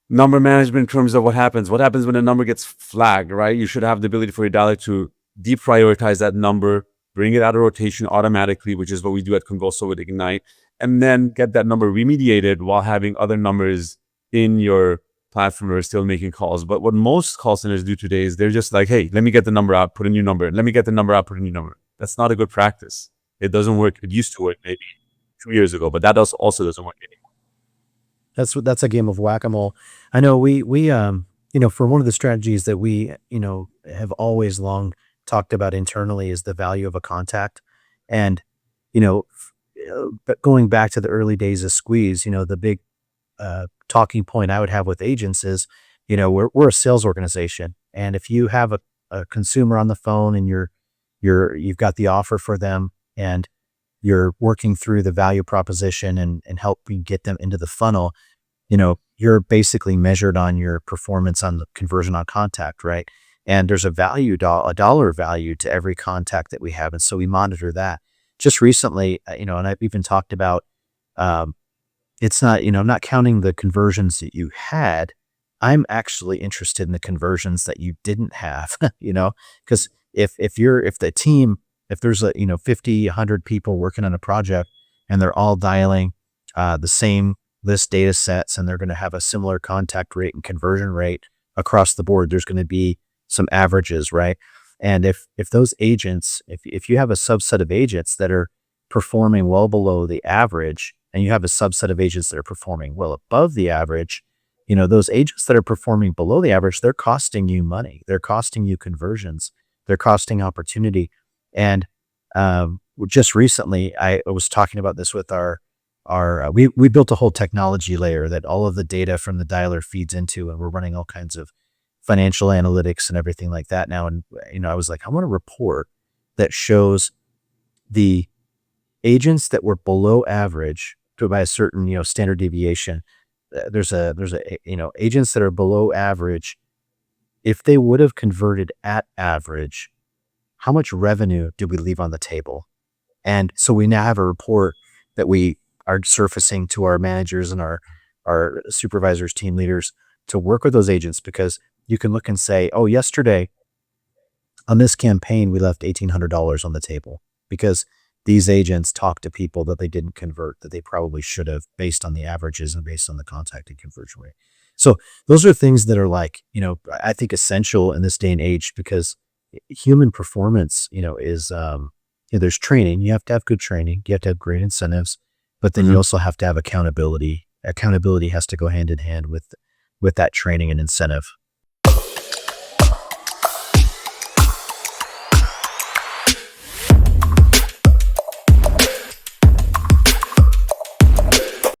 number management in terms of what happens when a number gets flagged, right? You should have the ability for your dialer to deprioritize that number, bring it out of rotation automatically, which is what we do at Converso with Ignite, and then get that number remediated while having other numbers in your platform are still making calls. But what most call centers do today is they're just like, hey, let me get the number out, put a new number. Let me get the number out, put a new number. That's not a good practice. It doesn't work. It used to work maybe 2 years ago, but that also doesn't work anymore. That's a game of whack-a-mole. I know we for one of the strategies that we, have always long talked about internally is the value of a contact. And, but going back to the early days of Squeeze, the big talking point I would have with agents is, we're a sales organization. And if you have a consumer on the phone and you've got the offer for them and you're working through the value proposition and helping get them into the funnel, you're basically measured on your performance on the conversion on contact, right? And there's a dollar value to every contact that we have. And so we monitor that. Just recently, and I've even talked about, it's not, I'm not counting the conversions that you had. I'm actually interested in the conversions that you didn't have, because if there's 50, 100 people working on a project and they're all dialing the same list data sets and they're going to have a similar contact rate and conversion rate across the board, there's going to be some averages, right? And if those agents, if you have a subset of agents that are performing well below the average and you have a subset of agents that are performing well above the average, those agents that are performing below the average, they're costing you money. They're costing you conversions. They're costing opportunity. And just recently, I was talking about this with we built a whole technology layer that all of the data from the dialer feeds into, and we're running all kinds of financial analytics and everything like that now. And, I was like, I want a report that shows the agents that were below average by a certain, standard deviation. There's agents that are below average. If they would have converted at average, how much revenue did we leave on the table? And so we now have a report that we are surfacing to our managers and our supervisors, team leaders to work with those agents, because you can look and say, oh, yesterday on this campaign, we left $1,800 on the table because these agents talked to people that they didn't convert, that they probably should have, based on the averages and based on the contact and conversion rate. So those are things that are like, I think essential in this day and age, because human performance, is, there's training. You have to have good training. You have to have great incentives, but then you also have to have accountability. Accountability has to go hand in hand with that training and incentive.